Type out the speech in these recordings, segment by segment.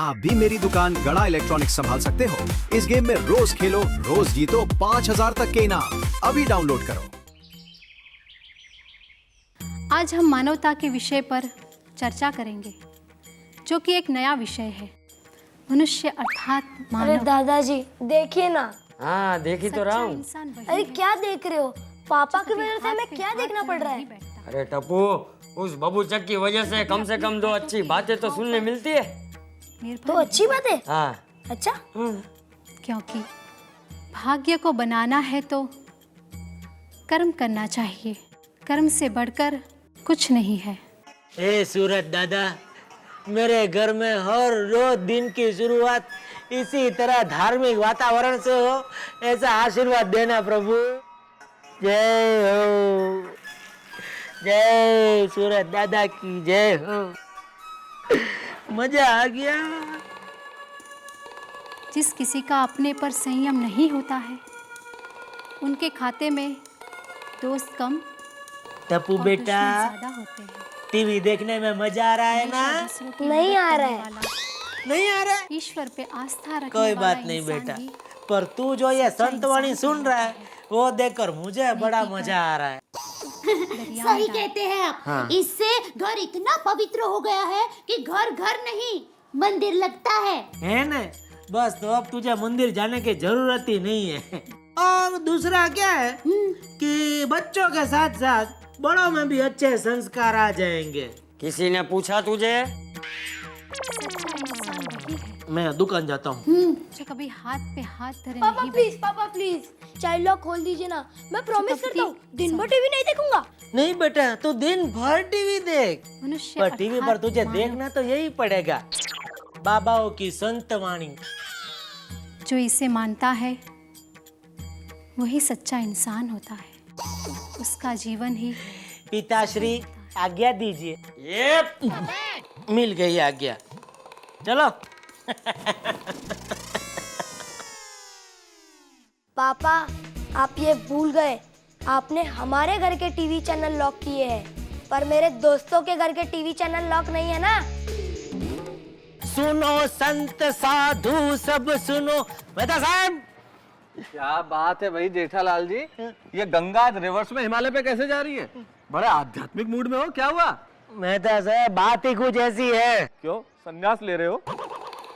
आप भी मेरी दुकान गड़ा इलेक्ट्रॉनिक्स संभाल सकते हो। इस गेम में रोज खेलो, रोज जीतो 5000 तक के इनाम। अभी डाउनलोड करो। आज हम मानवता के विषय पर चर्चा करेंगे, जो कि एक नया विषय है। मनुष्य अर्थात मानव। अरे दादाजी देखिए ना। हाँ देखी तो रहा हूँ। अरे क्या देख रहे हो? पापा की वजह से हमें क्या देखना पड़ रहा है? अरे टप्पू, उस बबूचक की वजह से कम दो अच्छी बातें तो सुनने मिलती है। तो अच्छी बात है। हाँ। अच्छा। क्योंकि भाग्य को बनाना है तो कर्म करना चाहिए। कर्म से बढ़कर कुछ नहीं है। ए सूरज दादा, मेरे घर में हर रोज दिन की शुरुआत इसी तरह धार्मिक वातावरण से हो, ऐसा आशीर्वाद देना प्रभु। जय हो, जय सूरज दादा की जय हो। मजा आ गया। जिस किसी का अपने पर संयम नहीं होता है, उनके खाते में दोस्त कम टप्पू और बेटा, दुश्मन ज्यादा होते हैं। टीवी देखने में मजा आ रहा है ना? नहीं आ रहा है। नहीं आ रहा है? ईश्वर पे आस्था रखने कोई वाला बात नहीं इंसान बेटा, ही पर तू जो ये संत वाणी सुन रहा है वो देखकर मुझे बड़ा मजा आ रहा है। सही कहते हैं आप। हाँ। इससे घर इतना पवित्र हो गया है कि घर घर नहीं मंदिर लगता है ना? बस तो अब तुझे मंदिर जाने की जरूरत ही नहीं है। और दूसरा क्या है कि बच्चों के साथ साथ बड़ों में भी अच्छे संस्कार आ जाएंगे। किसी ने पूछा तुझे? सच्चा इंसान वही है मैं दुकान जाता हूँ। जो कभी हाथ पे हाथ धरे पापा नहीं प्लीज, पापा प्लीज चाइल्ड लॉक खोल दीजिए ना। मैं प्रॉमिस करता हूँ दिन भर टीवी नहीं देखूंगा। नहीं बेटा, तू दिन भर टीवी देख, मनुष्य पर टीवी पर अर्थात तुझे मानव। देखना तो यही पड़ेगा, बाबाओं की संत वाणी। जो इसे मानता है वही सच्चा इंसान होता है। उसका जीवन ही पिताश्री आज्ञा दीजिए। ये मिल गई आज्ञा, चलो। पापा आप ये भूल गए, आपने हमारे घर के टीवी चैनल लॉक किए हैं, पर मेरे दोस्तों के घर के टीवी चैनल लॉक नहीं है ना। सुनो संत साधु सब सुनो। मेहता साहब, क्या बात है भाई जेठालाल जी, ये गंगा रिवर्स में हिमालय पे कैसे जा रही है? बड़े आध्यात्मिक मूड में हो, क्या हुआ? मेहता साहब बात ही कुछ ऐसी है। क्यों संन्यास ले रहे हो?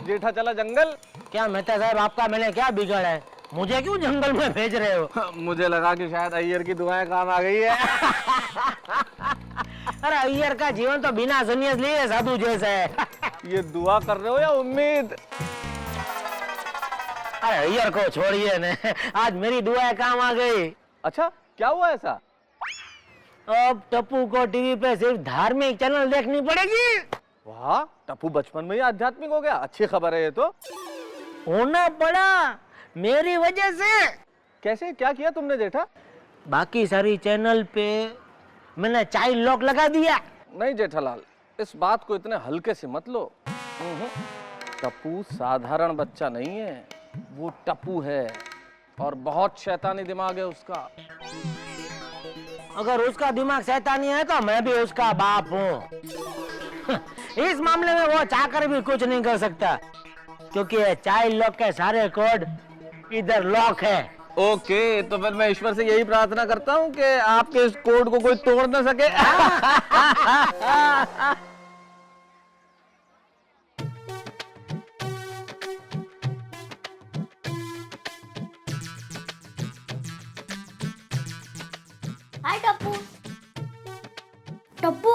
जेठा चला जंगल? क्या मेहता साहब, आपका मैंने क्या बिगाड़ा है? मुझे क्यों जंगल में भेज रहे हो? मुझे लगा कि शायद अय्यर की दुआएं काम आ गई है। अरे अय्यर का जीवन तो बिना संन्यास लिए साधु जैसा है। ये दुआ कर रहे हो या उम्मीद? अरे अय्यर को छोड़िए न, आज मेरी दुआएं काम आ गई। अच्छा क्या हुआ ऐसा? अब टप्पू को टीवी पे सिर्फ धार्मिक चैनल देखनी पड़ेगी। वाह, टप्पू बचपन में ही आध्यात्मिक हो गया, अच्छी खबर है ये तो। होना पड़ा मेरी वजह से। कैसे, क्या किया तुमने जेठा? बाकी सारी चैनल पे मैंने चाइल्ड लॉक लगा दिया। नहीं जेठालाल, इस बात को इतने हल्के से मत लो। टप्पू साधारण बच्चा नहीं है, वो टप्पू है और बहुत शैतानी दिमाग है उसका। अगर उसका दिमाग शैतानी है तो मैं भी उसका बाप हूँ। इस मामले में वो चाहकर भी कुछ नहीं कर सकता, क्योंकि चाइल्ड लॉक के सारे कोड इधर लॉक है। ओके, तो फिर मैं ईश्वर से यही प्रार्थना करता हूँ कि आपके इस कोड को कोई तोड़ ना सके। हाय टप्पू। टप्पू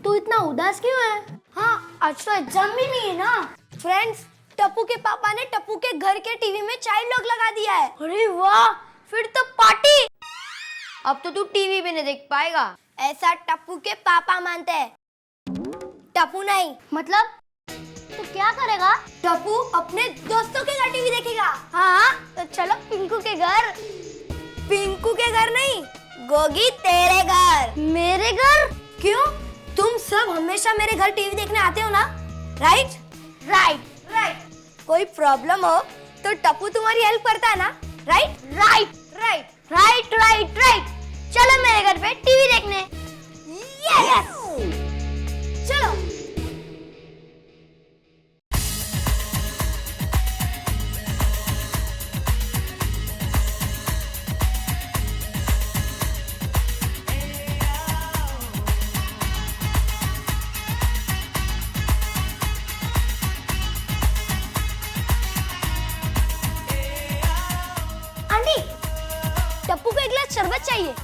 तू इतना उदास क्यों है? हाँ आज तो एग्जाम भी नहीं है ना। फ्रेंड्स, टप्पू के पापा ने टप्पू के घर के टीवी में चाइल्ड लॉक लगा दिया है। अरे वाह, फिर तो पार्टी। अब तो तू टीवी भी नहीं देख पाएगा, ऐसा टप्पू के पापा मानते हैं। टप्पू नहीं मतलब तो क्या करेगा? टप्पू अपने दोस्तों के घर टीवी देखेगा। हाँ तो चलो पिंकू के घर। पिंकू के घर नहीं, गोगी तेरे घर। मेरे घर? क्यों? तुम सब हमेशा मेरे घर टीवी देखने आते हो ना? Right right right. कोई प्रॉब्लम हो तो टप्पू तुम्हारी हेल्प करता है ना? Right right right right right right. चलो मेरे घर पे टीवी देखने। यस चलो।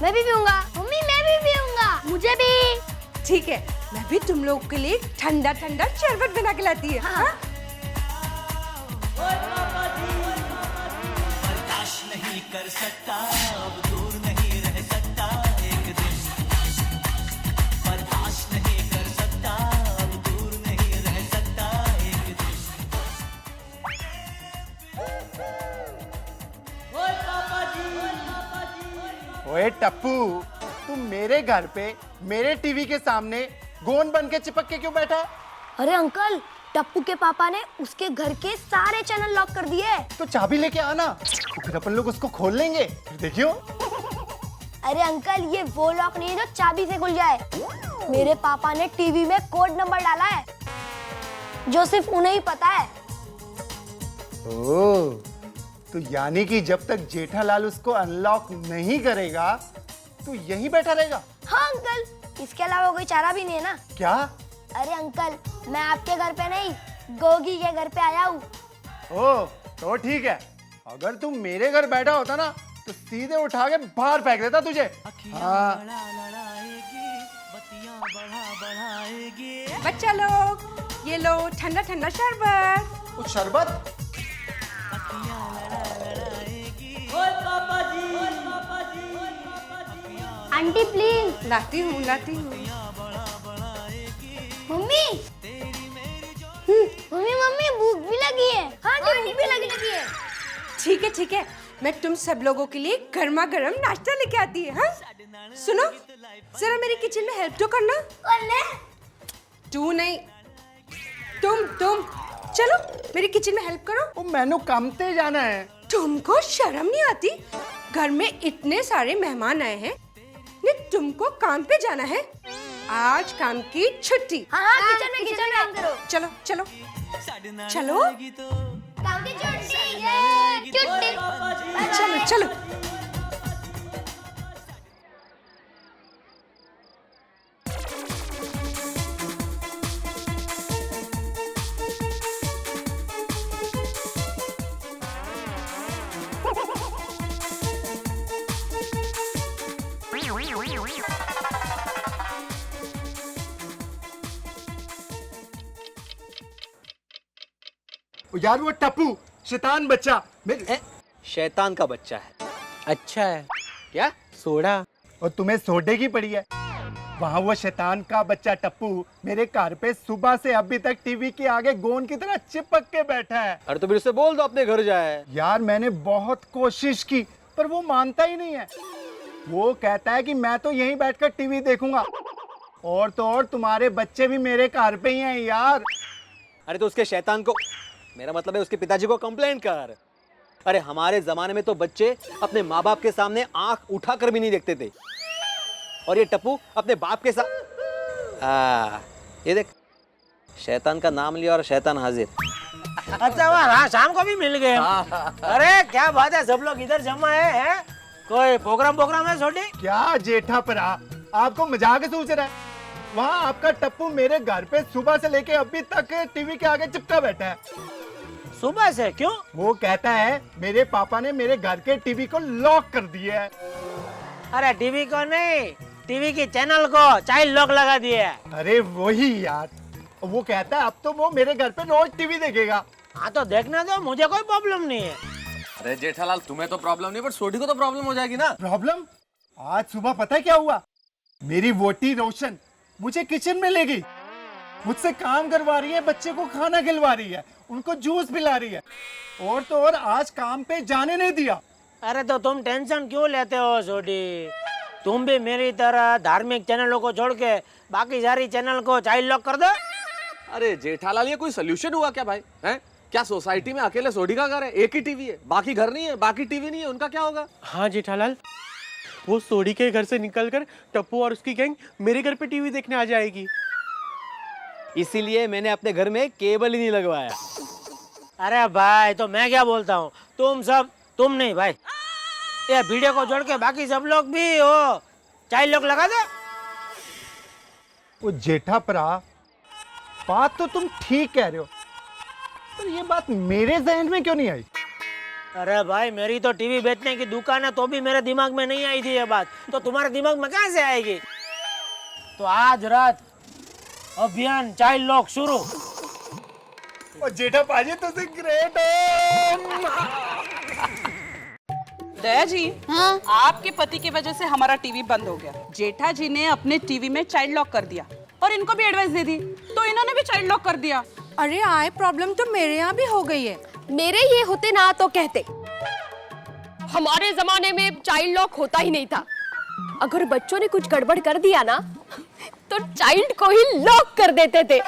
मैं भी पीऊंगा। मम्मी मैं भी पीऊंगा। मुझे भी। ठीक है, मैं भी तुम लोग के लिए ठंडा ठंडा शरबत बना के लाती है। हाँ? ओए टप्पू, तुम मेरे घर पे मेरे टीवी के सामने गोंद बन के चिपक के क्यों बैठा है? अरे अंकल, टप्पू के पापा ने उसके घर के सारे चैनल लॉक कर दिए। तो चाबी लेके आना, तो फिर अपन लोग उसको खोल लेंगे। फिर देखियो। अरे अंकल, ये वो लॉक नहीं है जो चाबी से खुल जाए। मेरे पापा ने टीवी में कोड नंबर डाला है जो सिर्फ उन्हें ही पता है। ओह, तो यानी कि जब तक जेठालाल उसको अनलॉक नहीं करेगा तो यहीं बैठा रहेगा? हाँ अंकल, इसके अलावा कोई चारा भी नहीं है ना। क्या? अरे अंकल, मैं आपके घर पे नहीं, गोगी के घर पे आया हूँ। ओह, तो ठीक है। अगर तुम मेरे घर बैठा होता ना तो सीधे उठा के बाहर फेंक देता तुझे। हाँ। बच्चा लोग, ये लो ठंडा ठंडा शरबत। वो शरबत? Aunty please. लाती हूँ लाती हूँ। मम्मी मम्मी मम्मी, भूख भी लगी है। हाँ आंटी, भूख भी लगी है। ठीक है, मैं तुम सब लोगों के लिए गर्मा गर्म नाश्ता लेके आती है। हाँ? सुनो, जरा मेरी किचन में हेल्प तो करना। करने? तू नहीं, तुम चलो मेरी किचन में हेल्प करो। वो मैंने काम पे जाना है। तुमको शर्म नहीं आती? घर में इतने सारे मेहमान आए हैं, ने तुमको काम पे जाना है? आज काम की छुट्टी। हाँ, किचन में काम करो। चलो काम की छुट्टी। चलो। यार वो टप्पू शैतान बच्चा मेरे। शैतान का बच्चा है। अच्छा है क्या? सोडा। और तुम्हें सोडे की पड़ी है। वहाँ वो शैतान का बच्चा टप्पू मेरे कार पे सुबह से अभी तक टीवी के आगे गोंद की तरह चिपक के बैठा है। अरे तो फिर उससे बोल दो अपने घर जाए। यार मैंने बहुत कोशिश की पर वो मानता ही नहीं है। वो कहता है कि मैं तो यहीं बैठकर टीवी देखूंगा। और तो और तुम्हारे बच्चे भी मेरे कार पे ही हैं यार। अरे तो उसके शैतान को, मेरा मतलब है उसके पिताजी को कंप्लेंट कर। अरे हमारे जमाने में तो बच्चे अपने माँ बाप के सामने आंख उठाकर भी नहीं देखते थे, और ये टप्पू अपने बाप के साथ। ये देख, शैतान का नाम लिया और शैतान हाजिर। अच्छा वाह, शाम को भी मिल गए। अरे क्या बात है, सब लोग इधर जमा है? कोई प्रोग्राम है छोटे? क्या जेठा परा, आपको मजाक सूझ रहा है? वहाँ आपका टप्पू मेरे घर पे सुबह से लेके अभी तक टीवी के आगे चिपका बैठा है। सुबह से? क्यों? वो कहता है मेरे पापा ने मेरे घर के टीवी को लॉक कर दिया है। अरे टीवी को नहीं, टीवी के चैनल को चाइल्ड लॉक लगा दिया है। अरे वही यार, वो कहता है अब तो वो मेरे घर पे रोज टीवी देखेगा। हाँ तो देखने दो, मुझे कोई प्रॉब्लम नहीं है। अरे जेठालाल, तुम्हें तो प्रॉब्लम नहीं, पर सोडी को तो प्रॉब्लम हो जाएगी ना। प्रॉब्लम? आज सुबह पता है क्या हुआ? मेरी वोटी रोशन मुझे किचन में ले गई, मुझसे काम करवा रही है, बच्चे को खाना खिलवा रही है, उनको जूस पिला रही है, और तो और आज काम पे जाने नहीं दिया। अरे तो तुम टेंशन क्यों लेते हो छोटी? तुम भी मेरी तरह धार्मिक चैनलों को छोड़ के बाकी सारी चैनल को चाइल्ड लॉक कर दो। अरे जेठालाल, ये कोई सोल्यूशन हुआ क्या भाई? हैं? क्या सोसाइटी में अकेले सोडी का घर है? एक ही टीवी है, बाकी घर नहीं है, बाकी टीवी नहीं है, उनका क्या होगा? हाँ जेठालाल, वो सोडी के घर से निकलकर टप्पू और उसकी गैंग मेरे घर पे टीवी देखने आ जाएगी। इसीलिए मैंने अपने घर में केबल ही नहीं लगवाया। अरे भाई, तो मैं क्या बोलता हूँ, तुम नहीं भाई, ये वीडियो को जोड़ के बाकी सब लोग भी हो चाइल्ड लॉक लगा दो। वो जेठा परा, बात तो तुम ठीक कह रहे हो, पर ये बात मेरे जहन में क्यों नहीं आई? अरे भाई मेरी तो टीवी बेचने की दुकान है, तो भी मेरे दिमाग में नहीं आई थी ये बात, तो तुम्हारे दिमाग में कहाँ से आएगी? तो आज रात अभियान चाइल्ड लॉक शुरू। और जेठा पाजी तो ग्रेट हो। दया जी, हाँ? आपके पति की वजह से हमारा टीवी बंद हो गया। जेठा जी ने अपने टीवी में चाइल्ड लॉक कर दिया और इनको भी एडवाइस दे दी, तो इन्होंने भी चाइल्ड लॉक कर दिया। अरे आई प्रॉब्लम तो मेरे यहाँ भी हो गई है। मेरे ये होते ना तो कहते। हमारे जमाने में चाइल्ड लॉक होता ही नहीं था। अगर बच्चों ने कुछ गड़बड़ कर दिया ना तो चाइल्ड को ही लॉक कर देते थे।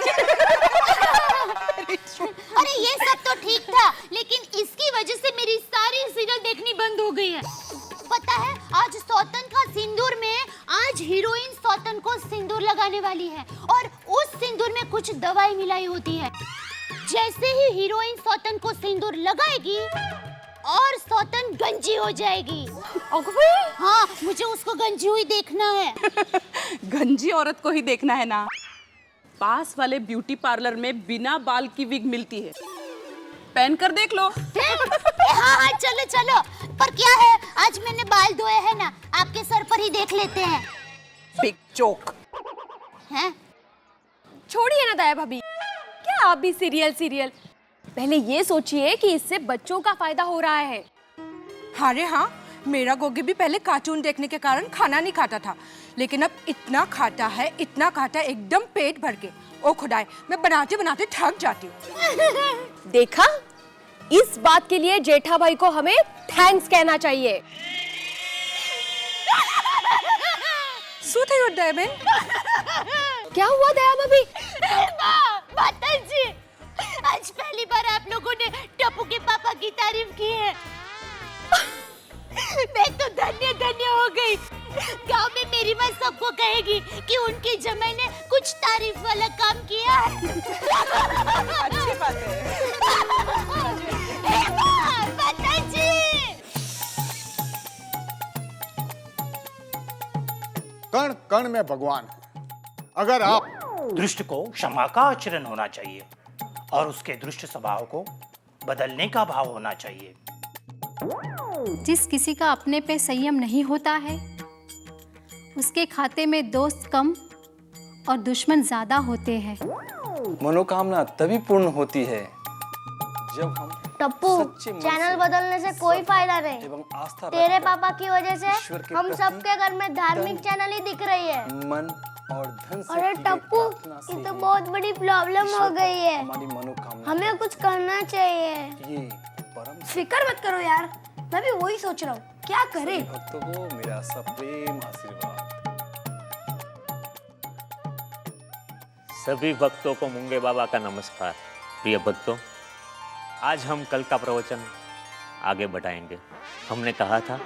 अरे ये सब तो ठीक था, लेकिन इसकी वजह से मेरी सारी सीरियल देखनी बंद हो गई है। पता है आज सौतन का सिंदूर में आज हीरोइन सौतन को सिंदूर लगाने वाली है और उस सिंदूर में कुछ दवाई मिलाई होती है। जैसे ही हीरोइन सौतन को सिंदूर लगाएगी और सौतन गंजी हो जाएगी। हाँ, मुझे उसको गंजी हुई देखना है। गंजी औरत को ही देखना है ना? पास वाले ब्यूटी पार्लर में बिना बाल की विग मिलती है, पहन कर देख लो। हाँ हाँ चलो चलो, पर क्या है आज मैंने बाल धोए हैं ना, आपके सर पर ही देख लेते हैं। बिग चोक। हैं? छोड़िए ना दया भाभी, क्या आप भी सीरियल। पहले ये सोचिए कि इससे बच्चों का फायदा हो रहा है। अरे हाँ, मेरा गोगी भी पहले कार्टून देखने के कारण खाना नहीं खाता था, लेकिन अब इतना खाता है एकदम पेट भर के। ओ खुदाई, मैं बनाते बनाते थक जाती हूँ। देखा, इस बात के लिए जेठा भाई को हमें थैंक्स कहना चाहिए। सुते हो दया बहन? क्या हुआ दया भाभी? माता जी, आज पहली बार आप लोगों ने टप्पू के पापा की तारीफ की है। मैं तो धन्य हो गई। गांव में मेरी माँ सबको कहेगी कि उनकी जमाई ने कुछ तारीफ वाला काम किया है। अच्छी बात है। माता जी, कण कण में भगवान है। अगर आप दुष्ट को क्षमा का आचरण होना चाहिए और उसके दुष्ट स्वभाव को बदलने का भाव होना चाहिए। जिस किसी का अपने पे संयम नहीं होता है उसके खाते में दोस्त कम और दुश्मन ज्यादा होते हैं। मनोकामना तभी पूर्ण होती है जब हम टप्पू, सच्चे मन चैनल से बदलने से कोई फायदा नहीं। एवं आस्था तेरे रखकर पापा की वजह से ईश्वर के हम प्रति सबके घर में धार्मिक चैनल ही दिख रही है। मन और धन से अरे की गई टप्पू, प्रार्थना से ये तो ही बहुत बड़ी प्रॉब्लम हो ईश्वर गई है। हमारी मनोकामना हमें कुछ करना चाहिए। ये परम फिक्र मत करो यार, मैं भी वही सोच रहा हूँ, क्या करें। भक्तों को मेरा सप्रेम आशीर्वाद। सभी भक्तों को मुंगे बाबा का नमस्कार। प्रिय भक्तों, आज हम कल का प्रवचन आगे बढ़ाएंगे। हमने कहा था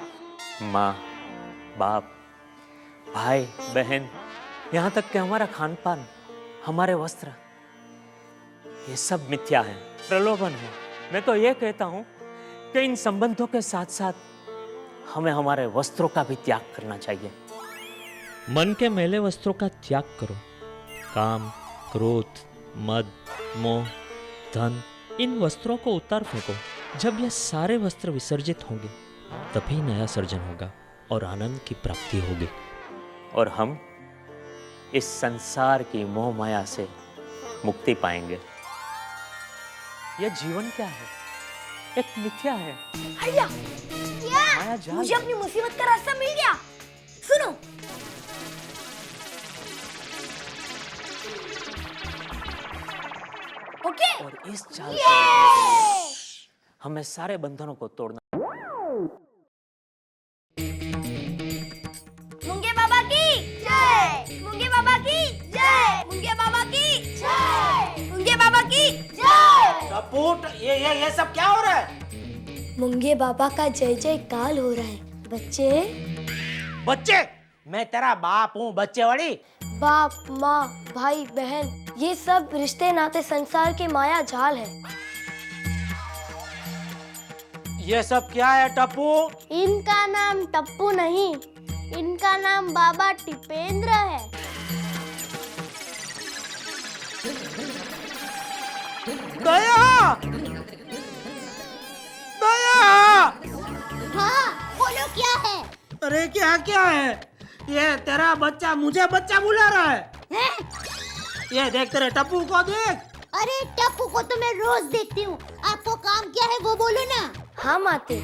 माँ, बाप, भाई, बहन, यहाँ तक कि हमारा खान पान, हमारे वस्त्र, ये सब मिथ्या है, प्रलोभन है। मैं तो ये कहता हूँ कि इन संबंधों के साथ साथ हमें हमारे वस्त्रों का भी त्याग करना चाहिए। मन के मैले वस्त्रों का त्याग करो। काम, क्रोध, मद, मोह, धन, इन वस्त्रों को उतार फेंको। जब ये सारे वस्त्र विसर्जित होंगे तभी नया सर्जन होगा और आनंद की प्राप्ति होगी और हम इस संसार की मोह माया से मुक्ति पाएंगे। यह जीवन क्या है? एक मिथ्या है। भैया, माया जाल मुझे अपनी मुसीबत का रास्ता मिल गया। सुनो, ओके? और इस चाल से हमें सारे बंधनों को तोड़ना। मुंगे बाबा की जय, मुंगे बाबा की जय, मुंगे बाबा की जय, मुंगे बाबा की जय। कपूट, ये सब क्या हो रहा है? मुंगे बाबा का जय जयकार हो रहा है। बच्चे, बच्चे, मैं तेरा बाप हूँ बच्चे वाली। बाप, माँ, भाई, बहन, ये सब रिश्ते नाते संसार के माया जाल है। ये सब क्या है टप्पू? इनका नाम टप्पू नहीं, इनका नाम बाबा टिपेंद्र है। दया! दया! अरे क्या क्या है ये? तेरा बच्चा मुझे बच्चा बुला रहा है? ये देख तेरे टप्पू को देख। अरे टप्पू को तो मैं रोज देखती हूँ, आपको काम क्या है वो बोलो ना। हाँ माते,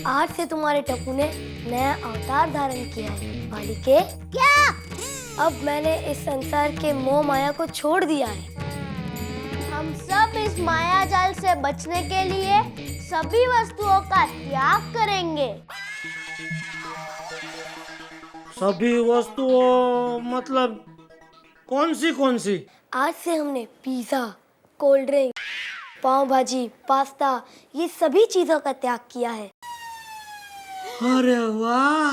आज से तुम्हारे टप्पू ने नया अवतार धारण किया है बालिके। क्या? अब मैंने इस संसार के मोह माया को छोड़ दिया है। हम सब इस माया जाल से बचने के लिए सभी वस्तुओं का त्याग करेंगे। सभी वस्तुओं मतलब कौन सी? आज से हमने पिज्जा, कोल्ड ड्रिंक, पाव भाजी, पास्ता, ये सभी चीजों का त्याग किया है। अरे वाह!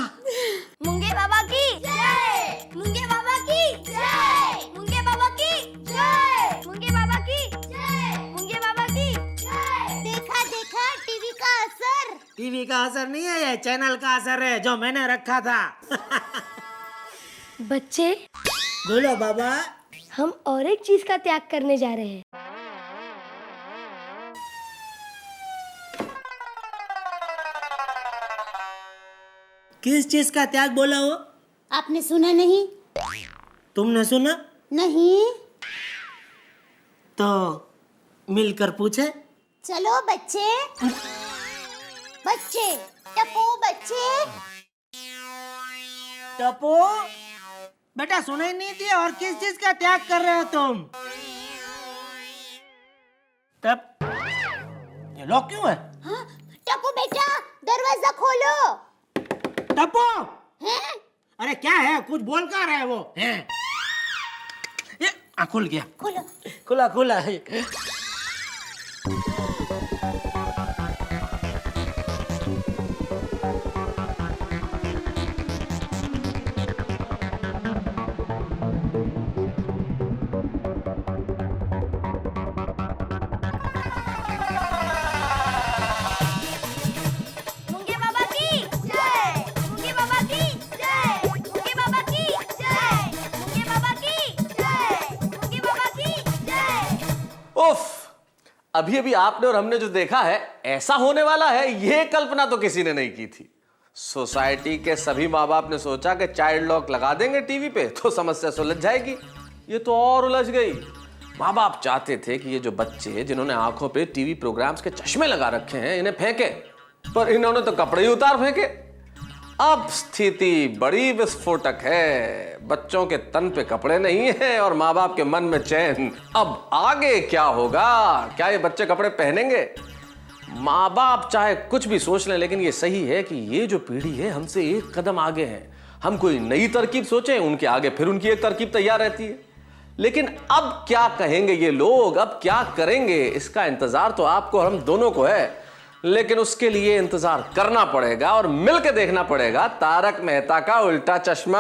मुंगे बाबा की जय! मुंगे बाबा की जय! मुंगे बाबा की जय! मुंगे बाबा की जय! मुंगे बाबा की जय! देखा देखा टीवी का असर। टीवी का असर नहीं है, ये चैनल का असर है जो मैंने रखा था। बच्चे, बोलो बाबा। हम और एक चीज का त्याग करने जा रहे हैं। किस चीज का त्याग बोला हो? आपने सुना नहीं? तुमने सुना? नहीं। तो मिलकर पूछे। चलो बच्चे, बच्चे, टप्पू बच्चे। टप्पू बेटा सुनाई नहीं दिया, और किस चीज का त्याग कर रहे हो तुम? ये लॉक क्यों है? हाँ? टप्पू बेटा दरवाजा खोलो। टप्पू! हैं? अरे क्या है, कुछ बोल क्या रहा है वो? हैं? ये खुल गया। खोलो। खुला। मुंगे बाबा की जय! मुंगे बाबा की जय! मुंगे बाबा की जय! मुंगे बाबा की जय! मुंगे बाबा की जय! उफ, अभी आपने और हमने जो देखा है ऐसा होने वाला है, ये कल्पना तो किसी ने नहीं की थी। सोसाइटी के सभी माँ बाप ने सोचा कि चाइल्ड लॉक लगा देंगे टीवी पे तो समस्या सुलझ जाएगी। ये तो और उलझ गई। माँ बाप चाहते थे कि ये जो बच्चे जिन्होंने आंखों पे टीवी प्रोग्राम्स के चश्मे लगा रखे हैं इन्हें फेंके, पर इन्होंने तो कपड़े ही उतार फेंके। अब स्थिति बड़ी विस्फोटक है। बच्चों के तन पे कपड़े नहीं है और माँ बाप के मन में चैन। अब आगे क्या होगा? क्या ये बच्चे कपड़े पहनेंगे? माँ बाप चाहे कुछ भी सोच लें, लेकिन ये सही है कि ये जो पीढ़ी है हमसे एक कदम आगे है। हम कोई नई तरकीब सोचें, उनके आगे फिर उनकी एक तरकीब तैयार रहती है। लेकिन अब क्या कहेंगे ये लोग, अब क्या करेंगे, इसका इंतजार तो आपको और हम दोनों को है। लेकिन उसके लिए इंतजार करना पड़ेगा और मिलकर देखना पड़ेगा तारक मेहता का उल्टा चश्मा।